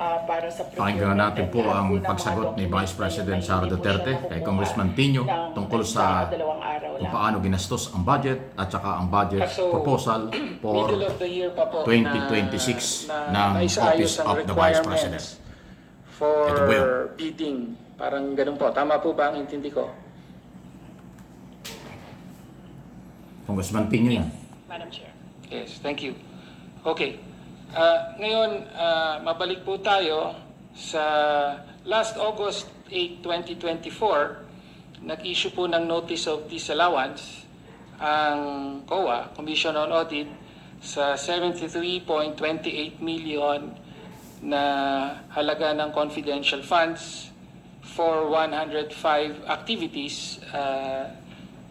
para sa Pakinggan natin po lahat ang ng mga pagsagot ni documents Vice President na Sara hindi po Duterte siya kay nakukuha Congressman Tino ng tungkol isa, sa dalawang araw kung lang. paano ginastos ang budget at saka ang budget proposal for middle of the year pa po 2026 ng naisayos Office ang of the Vice requirements President. for Ito po yun. bidding. Parang ganun po. Tama po ba ang intindi ko? Congressman Tino yan. Madam Chair. Yes, thank you. Okay. Ngayon, mabalik po tayo sa last August 8, 2024, nag-issue po ng Notice of Disallowance ang COA, Commission on Audit, sa 73.28 million na halaga ng confidential funds for 105 activities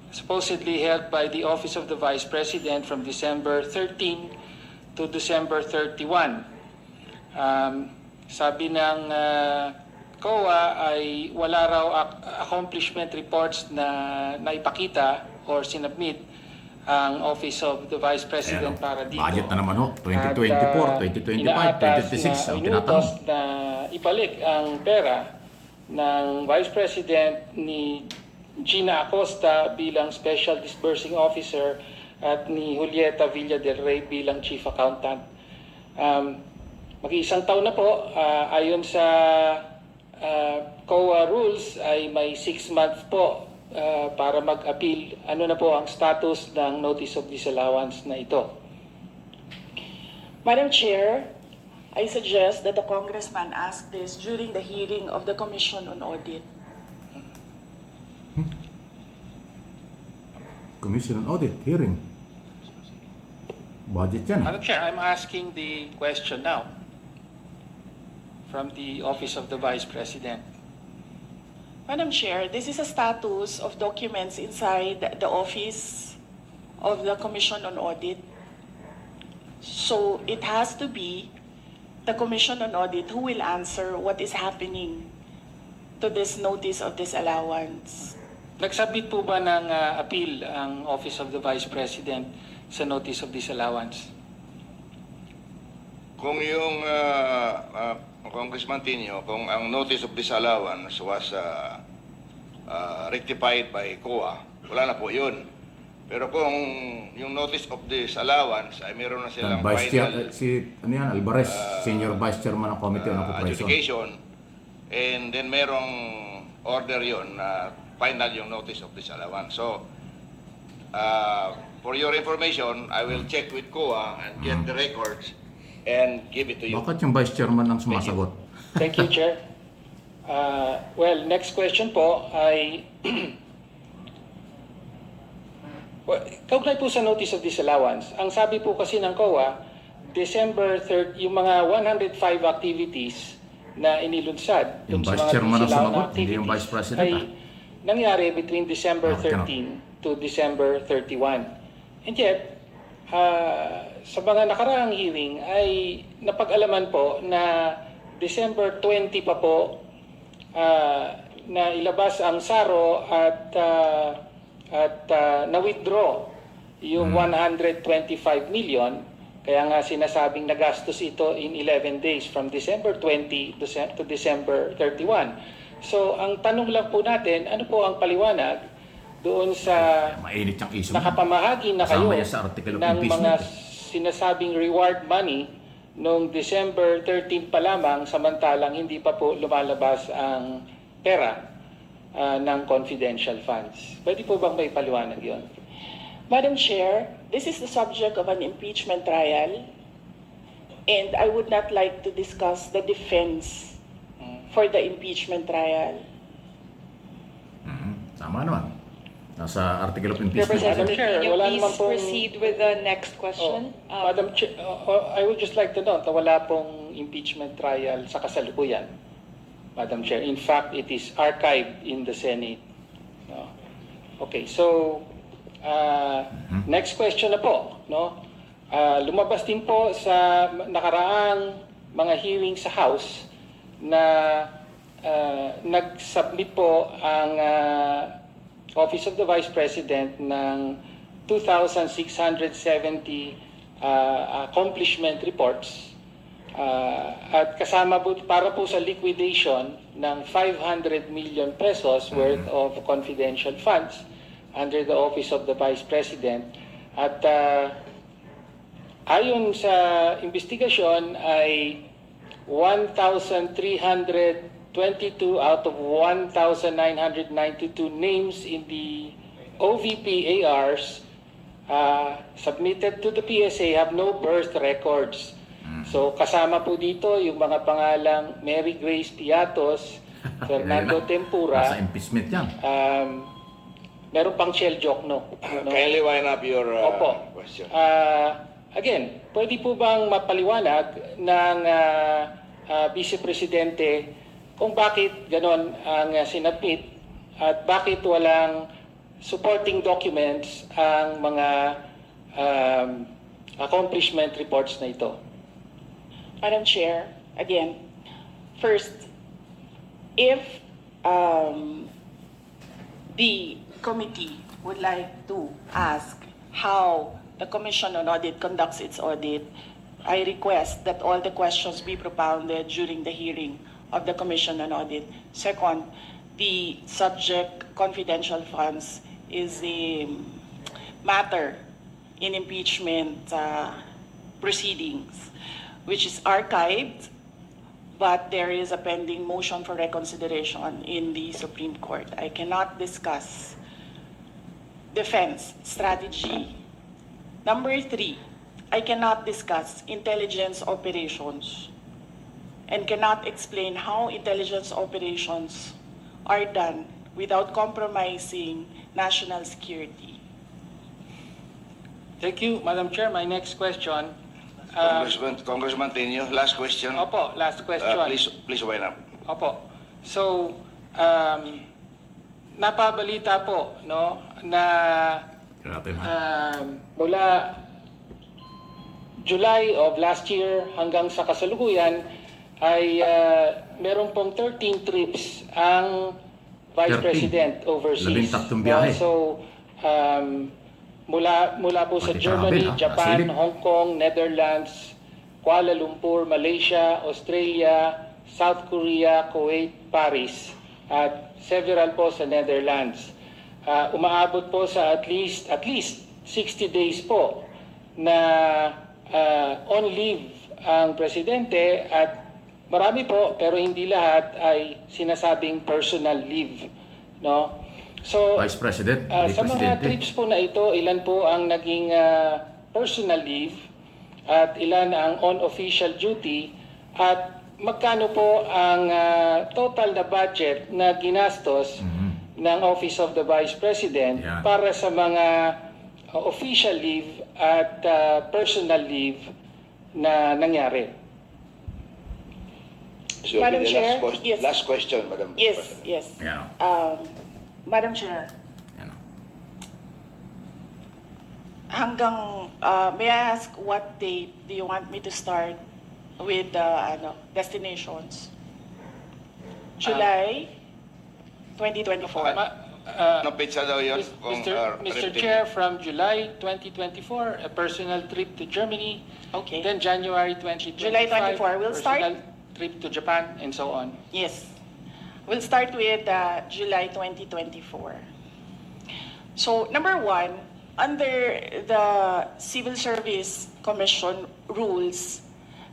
supposedly held by the Office of the Vice President from December 13 to December 31. Sabi ng COA ay wala raw accomplishment reports na naipakita or sinubmit ang Office of the Vice President para dito. Budget na naman ho, 2024, 2025, 2026 ang tinatanong. Na ibalik ang pera ng Vice President ni Gina Acosta bilang Special Disbursing Officer at ni Julieta Villa del Rey bilang Chief Accountant. Mag-iisang taon na po, ayon sa COA rules ay may 6 months po para mag-appeal. Ano na po ang status ng Notice of Disallowance na ito? Madam Chair, I suggest that the Congressman ask this during the hearing of the Commission on Audit. Commission on Audit, hearing. Budget yan. Madam Chair, I'm asking the question now from the Office of the Vice President. Madam Chair, this is a status of documents inside the Office of the Commission on Audit. So it has to be the Commission on Audit who will answer what is happening to this Notice of Disallowance. Nagsubmit po ba ng appeal ang Office of the Vice President sa Notice of Disallowance? Kung yung Congressman Tino, kung ang Notice of Disallowance was rectified by COA, wala na po yun. Pero kung yung Notice of Disallowance ay meron na silang Vice Chair, final ano yan, Alvarez, Senior Vice Chairman ng Committee on Appropriation. adjudication, and then merong order yun na final yung Notice of Disallowance. So, for your information, I will check with COA and get the records and give it to you. Bakit yung Vice Chairman ang sumasagot? Thank you, Chair. Well, next question po ay kaugnay po sa Notice of Disallowance. Ang sabi po kasi ng COA, December 3, yung mga 105 activities na inilunsad Yung dun sa Vice mga Chairman ang disallowed sumagot, hindi yung Vice President, ay nangyari between December Okay, no. 13 to December 31. And yet, sa mga nakaraang hearing ay napag-alaman po na December 20 pa po na ilabas ang SARO at na-withdraw yung 125 million. Kaya nga sinasabing nagastos ito in 11 days from December 20 to December 31. So ang tanong lang po natin, ano po ang paliwanag doon sa Mainit yung issue. nakapamahagi na kayo Kasama yan sa article of ng mga impeachment. sinasabing reward money noong December 13 pa lamang samantalang hindi pa po lumalabas ang pera ng confidential funds. Pwede po bang may paliwanag yon? Madam Chair, this is the subject of an impeachment trial, and I would not like to discuss the defense for the impeachment trial. Tama naman. Nasa article of impeachment. Madam Representative Chair, Nino, wala please naman pong- proceed with the next question. Madam Chair, I would just like to note na wala pong impeachment trial sa kasalukuyan. Madam Chair, in fact, it is archived in the Senate. No? Okay, so next question na po. No? Lumabas din po sa nakaraang mga hearing sa House na nag-submit po ang Office of the Vice President ng 2,670 accomplishment reports At kasama po, para po sa liquidation ng 500 million pesos worth of confidential funds under the Office of the Vice President. At ayon sa investigasyon ay 1,322 out of 1,992 names in the OVP ARs submitted to the PSA have no birth records. So kasama po dito yung mga pangalang Mary Grace Piatos, Fernando Tempura, Nasa impeachment yan. meron pang Shell Jokno. Kindly wind up your Opo. question. Again, pwede po bang mapaliwanag ng Vice Presidente kung bakit ganon ang sinabit at bakit walang supporting documents ang mga accomplishment reports na ito? Madam Chair, again, first, if the committee would like to ask how the Commission on Audit conducts its audit, I request that all the questions be propounded during the hearing of the Commission on Audit. Second, the subject confidential funds is a matter in impeachment proceedings, which is archived, but there is a pending motion for reconsideration in the Supreme Court. I cannot discuss defense strategy. Number 3, I cannot discuss intelligence operations and cannot explain how intelligence operations are done without compromising national security. Thank you, Madam Chair. My next question. Congressman Tenyo, last question. Opo, last question. Please wind up. Opo. So, napabalita po no na Grabe man. mula July of last year hanggang sa kasalukuyan ay meron pong 13 trips ang Vice 13? President overseas. 13 biyahe. So, mula po sa Pati Germany, travel, Japan, Silip. Hong Kong, Netherlands, Kuala Lumpur, Malaysia, Australia, South Korea, Kuwait, Paris, at several po sa Netherlands. Umaabot po sa at least 60 days po na on leave ang presidente at marami po pero hindi lahat ay sinasabing personal leave, no? So, Vice President, hindi sa mga Presidente. trips po na ito, ilan po ang naging personal leave at ilan ang on-official duty at magkano po ang total na budget na ginastos ng Office of the Vice President Yan. para sa mga official leave at personal leave na nangyari. So, Madam the Chair, yes. last question, Madam Yes, President. yes. Yan. Madam Chair, Yan. may I ask what date do you want me to start with the destinations? July 2024. Anong pizza daw yun? Mr. Chair, from July 2024, a personal trip to Germany, Okay. then January 2025, July 24, we'll start? personal trip to Japan, and so on. Yes. We'll start with July 2024. So, number 1, under the Civil Service Commission rules,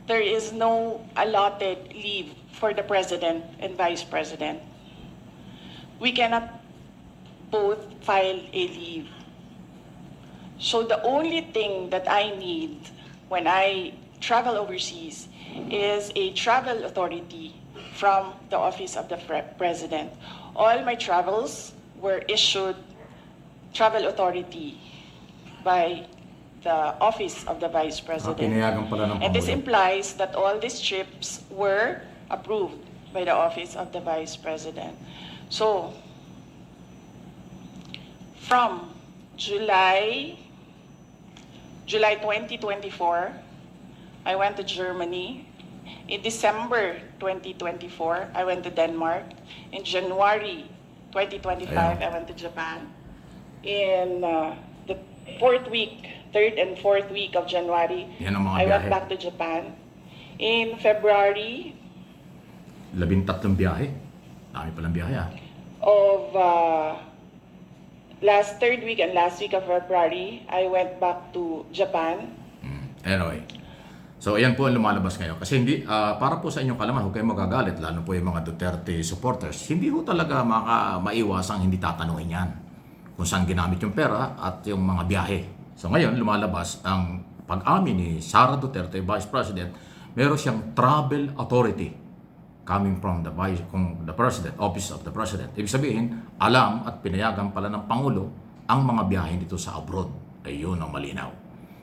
there is no allotted leave for the President and Vice President. We cannot both file a leave. So the only thing that I need when I travel overseas is a travel authority from the Office of the President. All my travels were issued travel authority by the Office of the Vice President. Pinayagan pala ng And this Pangulo. implies that all these trips were approved by the Office of the Vice President. So, from July 2024, I went to Germany. In December 2024, I went to Denmark. In January 2025, Ayan. I went to Japan. In the third and fourth week of January, Yan ang mga I went biyahe. back to Japan. In February 13 biyahe. Dami palang biyahe of last third week and last week of February, I went back to Japan. Anyway. So, ayan po ang lumalabas ngayon. Kasi hindi, para po sa inyong kalaman, huwag kayong magagalit, lalo po yung mga Duterte supporters, hindi ho talaga maiwasang hindi tatanungin yan kung saan ginamit yung pera at yung mga biyahe. So, ngayon, lumalabas ang pag-amin ni Sara Duterte, Vice President, meron siyang travel authority coming from the President, Office of the President. Ibig sabihin, alam at pinayagan pala ng Pangulo ang mga biyahe dito sa abroad. Ayun ang malinaw.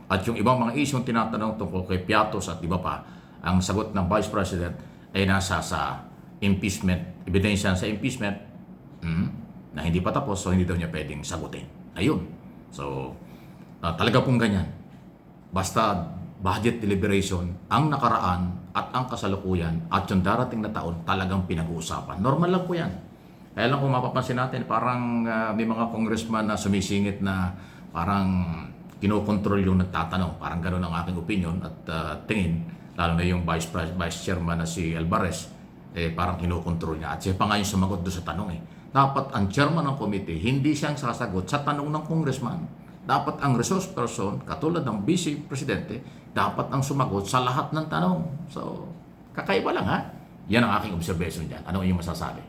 At yung ibang mga isyong tinatanong tungkol kay Piatos at iba pa, ang sagot ng Vice President ay nasa sa impeachment, ebidensya sa impeachment na hindi pa tapos, so hindi daw niya pwedeng sagutin. Ayun. So, talaga pong ganyan. Basta budget deliberation, ang nakaraan at ang kasalukuyan at yung darating na taon talagang pinag-uusapan. Normal lang po yan. Kaya lang kung mapapansin natin, parang may mga congressman na sumisingit na parang kinokontrol yung nagtatanong. Parang gano'n ang aking opinion at tingin, lalo na yung Vice Chairman na si Alvarez, parang kinokontrol niya. At siya pa nga yung sumagot doon sa tanong Dapat ang chairman ng committee, hindi siyang sasagot sa tanong ng congressman. Dapat ang resource person, katulad ng Vice Presidente, dapat ang sumagot sa lahat ng tanong. So, kakaiba lang Yan ang aking observation dyan. Ano yung masasabi?